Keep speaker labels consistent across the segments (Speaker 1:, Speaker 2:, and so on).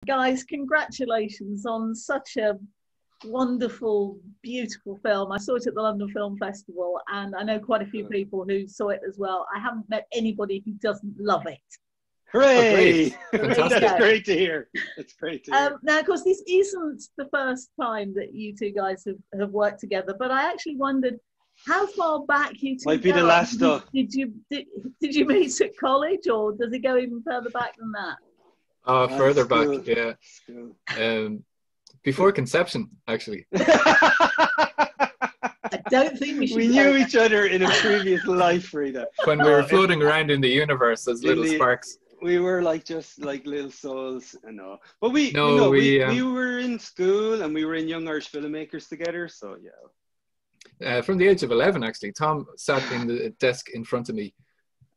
Speaker 1: Guys, congratulations on such a wonderful, beautiful film. I saw it at the London Film Festival, and I know quite a few people who saw it as well. I haven't met anybody who doesn't love it.
Speaker 2: Hooray!
Speaker 3: Oh, fantastic.
Speaker 2: That's great to hear. That's great to hear.
Speaker 1: Now, of course, this isn't the first time that you two guys have worked together, but I actually wondered how far back you two
Speaker 2: Might be the last though.
Speaker 1: Did you meet at college, or does it go even further back than that?
Speaker 3: Further
Speaker 2: School.
Speaker 3: back, yeah.
Speaker 2: School.
Speaker 3: Before conception, actually.
Speaker 1: I don't think we should.
Speaker 2: We knew each other in a previous life, Frida.
Speaker 3: When we were floating around in the universe as little sparks.
Speaker 2: We were just like little souls, I know. But we were in school and we were in Young Irish Filmmakers together, so yeah.
Speaker 3: From the age of 11, actually, Tom sat in the desk in front of me,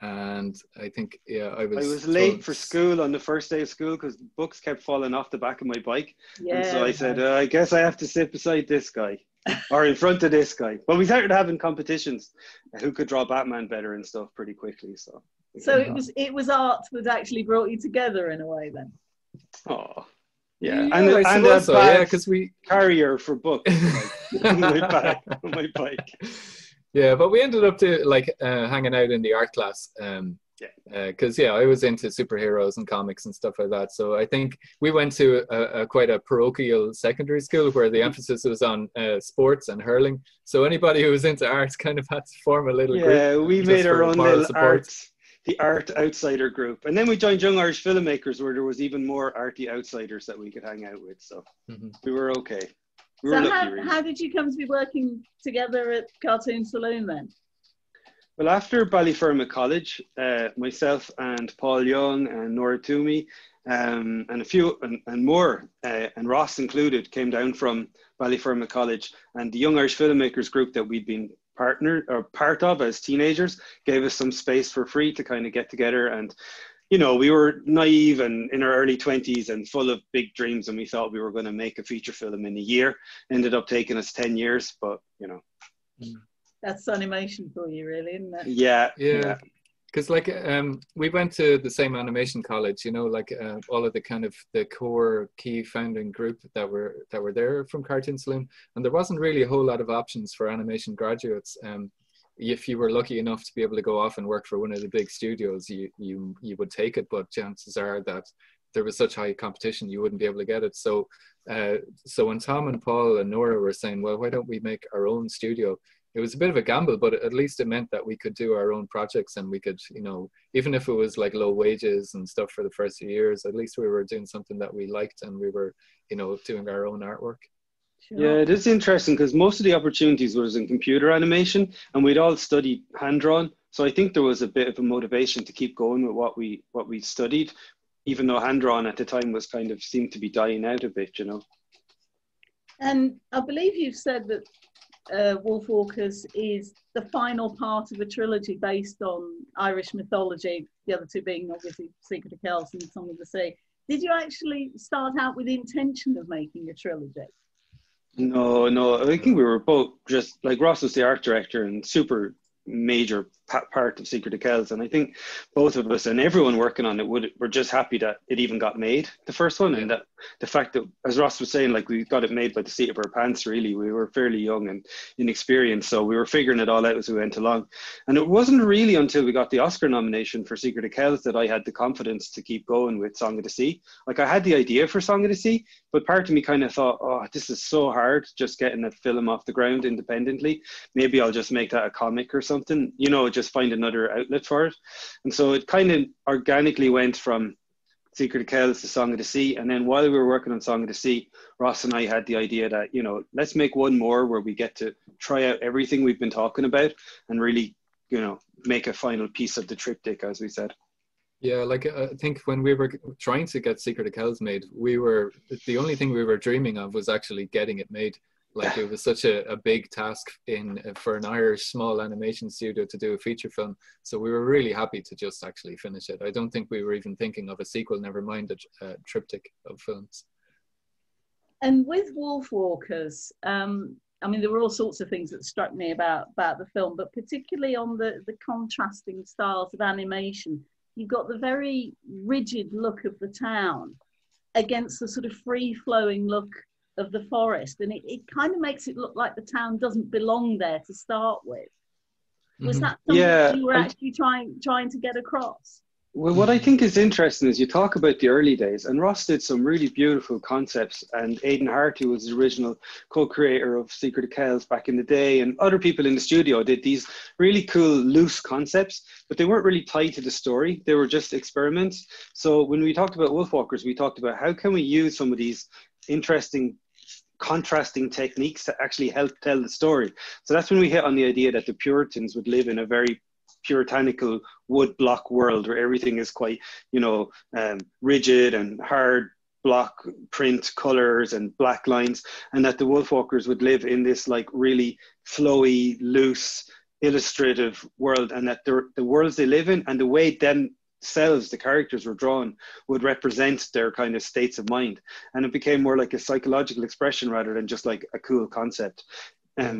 Speaker 3: and I think, I was
Speaker 2: late for school on the first day of school because books kept falling off the back of my bike.
Speaker 1: Yeah,
Speaker 2: and so I said, I guess I have to sit beside this guy or in front of this guy. But we started having competitions who could draw Batman better and stuff pretty quickly. So
Speaker 1: it was art that actually brought you together in a way then.
Speaker 2: Oh. Yeah,
Speaker 3: yeah,
Speaker 2: and
Speaker 3: also, because we
Speaker 2: carrier for books on my bike.
Speaker 3: Yeah, but we ended up hanging out in the art class. Because I was into superheroes and comics and stuff like that. So I think we went to quite a parochial secondary school where the emphasis was on sports and hurling. So anybody who was into arts kind of had to form a little group.
Speaker 2: Yeah, we made our own little
Speaker 3: support.
Speaker 2: the art outsider group, and then we joined Young Irish Filmmakers where there was even more arty outsiders that we could hang out with. So we were okay.
Speaker 1: How did you come to be working together at Cartoon Saloon then?
Speaker 2: Well, after Ballyfermot College, myself and Paul Young and Nora Toomey and a few and more, and Ross included, came down from Ballyfermot College, and the Young Irish Filmmakers group that we'd been part of as teenagers gave us some space for free to kind of get together. And we were naive and in our early 20s and full of big dreams, and we thought we were going to make a feature film in a year. Ended up taking us 10 years, but
Speaker 1: that's animation for you, really, isn't it?
Speaker 2: Yeah.
Speaker 3: Because we went to the same animation college, all of the kind of the core key founding group that were there from Cartoon Saloon, and there wasn't really a whole lot of options for animation graduates. If you were lucky enough to be able to go off and work for one of the big studios, you would take it, but chances are that there was such high competition you wouldn't be able to get it. So when Tom and Paul and Nora were saying, well, why don't we make our own studio? It was a bit of a gamble, but at least it meant that we could do our own projects, and we could, even if it was like low wages and stuff for the first few years, at least we were doing something that we liked, and we were, doing our own artwork.
Speaker 1: Sure.
Speaker 2: Yeah, it is interesting because most of the opportunities was in computer animation, and we'd all studied hand drawn. So I think there was a bit of a motivation to keep going with what we studied, even though hand drawn at the time was kind of seemed to be dying out a bit,
Speaker 1: And I believe you've said that Wolfwalkers is the final part of a trilogy based on Irish mythology, the other two being obviously Secret of Kells and Song of the Sea. Did you actually start out with the intention of making a trilogy?
Speaker 2: No, I think we were both just like Ross was the art director and super major part of Secret of Kells, and I think both of us and everyone working on it were just happy that it even got made, the first one. And that the fact that, as Ross was saying, like we got it made by the seat of our pants, really. We were fairly young and inexperienced, so we were figuring it all out as we went along. And it wasn't really until we got the Oscar nomination for Secret of Kells that I had the confidence to keep going with Song of the Sea. Like I had the idea for Song of the Sea, but part of me kind of thought, oh, this is so hard just getting a film off the ground independently. Maybe I'll just make that a comic or something, just find another outlet for it. And so it kind of organically went from Secret of Kells to Song of the Sea. And then while we were working on Song of the Sea, Ross and I had the idea that, let's make one more where we get to try out everything we've been talking about and really, make a final piece of the triptych, as we said.
Speaker 3: Yeah, I think when we were trying to get Secret of Kells made, the only thing we were dreaming of was actually getting it made. It was such a big task for an Irish small animation studio to do a feature film. So we were really happy to just actually finish it. I don't think we were even thinking of a sequel, never mind a triptych of films.
Speaker 1: And with Wolfwalkers, there were all sorts of things that struck me about the film, but particularly on the contrasting styles of animation. You've got the very rigid look of the town, against the sort of free-flowing look of the forest, and it kind of makes it look like the town doesn't belong there to start with. Was that something that you were actually trying to get across?
Speaker 2: Well, what I think is interesting is you talk about the early days, and Ross did some really beautiful concepts, and Aidan Hart, who was the original co-creator of Secret of Kells back in the day, and other people in the studio did these really cool loose concepts, but they weren't really tied to the story. They were just experiments. So when we talked about Wolfwalkers, we talked about how can we use some of these interesting contrasting techniques to actually help tell the story. So that's when we hit on the idea that the Puritans would live in a very puritanical wood block world where everything is quite, rigid and hard block print colors and black lines, and that the Wolfwalkers would live in this like really flowy, loose, illustrative world, and that the worlds they live in and the way themselves, the characters were drawn, would represent their kind of states of mind, and it became more like a psychological expression rather than just like a cool concept.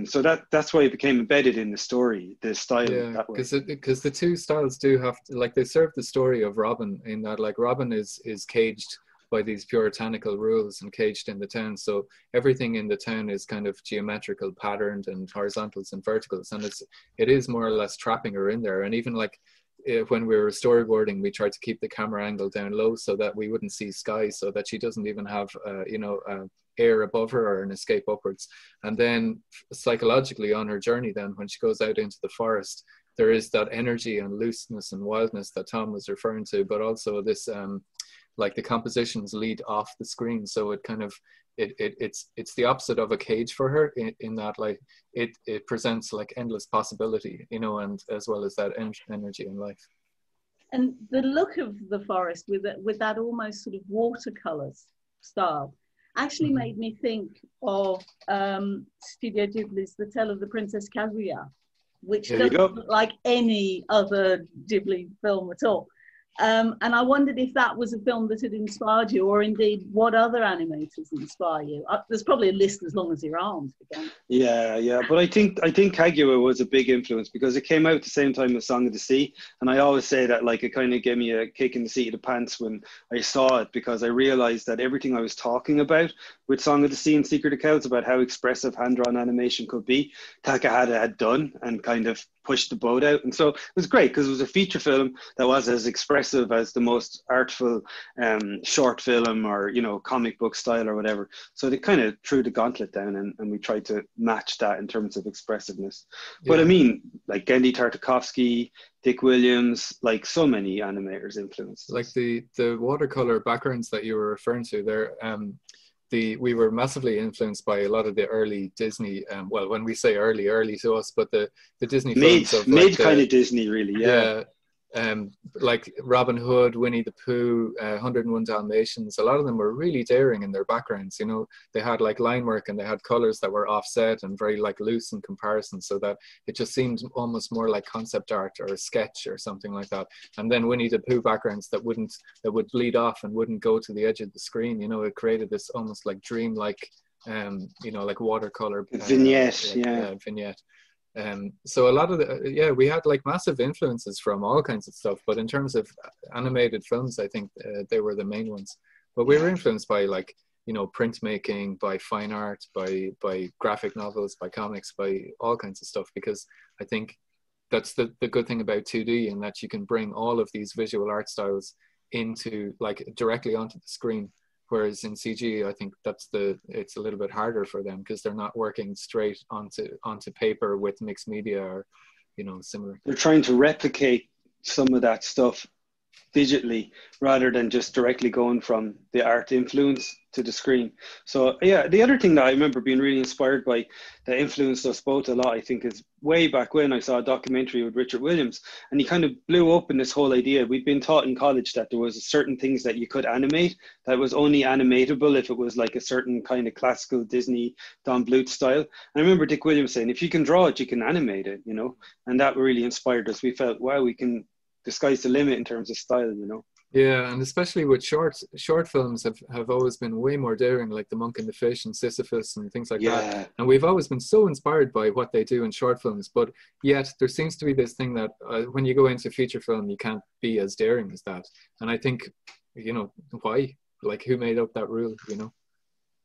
Speaker 2: So that's why it became embedded in the story, the style.
Speaker 3: Yeah, because the two styles do have to, like, they serve the story of Robin in that, like, Robin is caged by these puritanical rules and caged in the town, so everything in the town is kind of geometrical, patterned, and horizontals and verticals, and it is more or less trapping her in there. And even like when we were storyboarding, we tried to keep the camera angle down low so that we wouldn't see sky, so that she doesn't even have air above her or an escape upwards. And then psychologically on her journey, then when she goes out into the forest, there is that energy and looseness and wildness that Tom was referring to, but also this like the compositions lead off the screen, so it kind of it's the opposite of a cage for her in that, like, it presents like endless possibility, and as well as that energy and life.
Speaker 1: And the look of the forest with that almost sort of watercolors style actually made me think of Studio Ghibli's The Tale of the Princess Kaguya, which doesn't look like any other Ghibli film at all. And I wondered if that was a film that had inspired you, or indeed what other animators inspire you. There's probably a list as long as your arms.
Speaker 2: Yeah. But I think Kaguya was a big influence because it came out at the same time as Song of the Sea, and I always say that, like, it kind of gave me a kick in the seat of the pants when I saw it, because I realized that everything I was talking about with Song of the Sea and Secret of Kells about how expressive hand-drawn animation could be, Takahata had done and kind of pushed the boat out. And so it was great because it was a feature film that was as expressive as the most artful short film or comic book style or whatever. So they kind of threw the gauntlet down, and we tried to match that in terms of expressiveness. But I mean, like Genndy Tartakovsky, Dick Williams, like so many animators influenced.
Speaker 3: Like the watercolor backgrounds that you were referring to there, we were massively influenced by a lot of the early Disney, well, when we say early to us, but the Disney films of
Speaker 2: made kind of Disney, really,
Speaker 3: yeah. Like Robin Hood, Winnie the Pooh, 101 Dalmatians, a lot of them were really daring in their backgrounds. They had like line work and they had colors that were offset and very like loose in comparison, so that it just seemed almost more like concept art or a sketch or something like that. And then Winnie the Pooh backgrounds that would bleed off and wouldn't go to the edge of the screen. It created this almost like dream-like, like watercolor
Speaker 2: vignette,
Speaker 3: vignette. So a lot of we had like massive influences from all kinds of stuff, but in terms of animated films, I think they were the main ones. But we were influenced by like printmaking, by fine art, by graphic novels, by comics, by all kinds of stuff, because I think that's the good thing about 2D, in that you can bring all of these visual art styles into like directly onto the screen. Whereas in CG, I think it's a little bit harder for them because they're not working straight onto paper with mixed media or, similar.
Speaker 2: They're trying to replicate some of that stuff digitally rather than just directly going from the art influence to the screen. So yeah, the other thing that I remember being really inspired by that influenced us both a lot, I think, is way back when I saw a documentary with Richard Williams, and he kind of blew open this whole idea. We'd been taught in college that there was certain things that you could animate that was only animatable if it was like a certain kind of classical Disney Don Bluth style. And I remember Dick Williams saying, if you can draw it, you can animate it, and that really inspired us. We felt, wow, we can, the sky's the limit in terms of style,
Speaker 3: Yeah, and especially with short films have always been way more daring, like The Monk and the Fish and Sisyphus and things like that. And we've always been so inspired by what they do in short films, but yet there seems to be this thing that when you go into feature film, you can't be as daring as that. And I think, why? like who made up that rule, you know?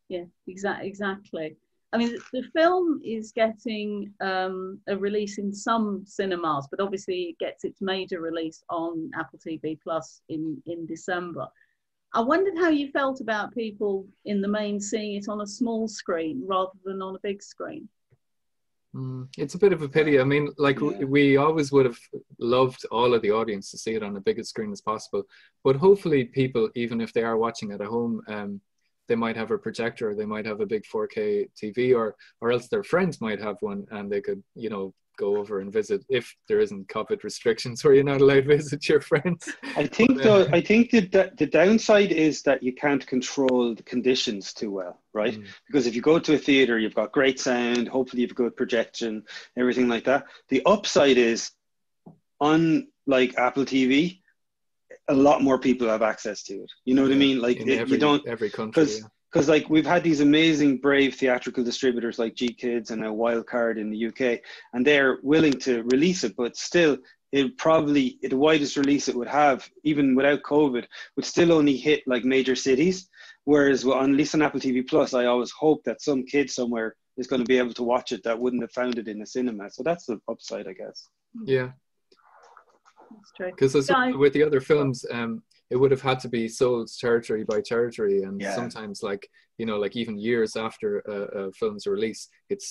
Speaker 1: Yeah, exactly. I mean, the film is getting a release in some cinemas, but obviously it gets its major release on Apple TV Plus in December. I wondered how you felt about people in the main seeing it on a small screen rather than on a big screen.
Speaker 3: It's a bit of a pity. I mean, like we always would have loved all of the audience to see it on the biggest screen as possible. But hopefully people, even if they are watching it at home, they might have a projector, or they might have a big 4K TV, or else their friends might have one, and they could, you know, go over and visit if there isn't COVID restrictions where you're not allowed to visit your friends.
Speaker 2: I think though, I think that the downside is that you can't control the conditions too well, right? Because if you go to a theater, you've got great sound, hopefully you've good projection, everything like that. The upside is on like Apple TV, a lot more people have access to it. You know what I mean? Like
Speaker 3: every country.
Speaker 2: Because like we've had these amazing, brave theatrical distributors like G Kids and now Wildcard in the UK, and they're willing to release it, but still, the widest release it would have, even without COVID, would still only hit like major cities. Whereas at least on Apple TV Plus, I always hope that some kid somewhere is going to be able to watch it that wouldn't have found it in a cinema. So that's the upside, I guess.
Speaker 3: Yeah.
Speaker 1: That's true.
Speaker 3: Because with the other films, it would have had to be sold territory by territory, and sometimes, like, you know, like even years after a film's release,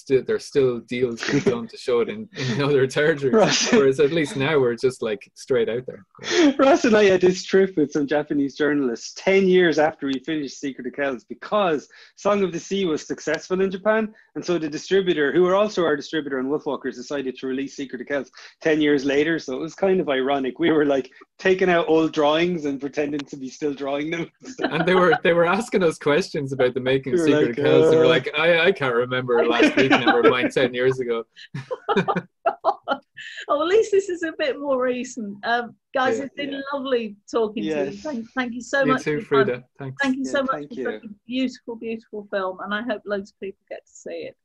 Speaker 3: there's still deals being done to show it in other territories. Ross. Whereas at least now we're just like straight out there. Yeah.
Speaker 2: Ross and I had this trip with some Japanese journalists 10 years after we finished Secret of Kells, because Song of the Sea was successful in Japan, and so the distributor, who were also our distributor on Wolfwalkers, decided to release Secret of Kells 10 years later. So it was kind of ironic. We were like taking out old drawings and pretending to be still drawing them.
Speaker 3: And they were asking us questions about the making of Secret of Kells, and we're like, I can't remember last week, never mind 10 years ago.
Speaker 1: Oh, at least this is a bit more recent. Guys, it's been lovely talking to you. Thank you so much.
Speaker 3: You too, Frida. Thanks.
Speaker 1: Thank you so much for such a beautiful, beautiful film, and I hope loads of people get to see it.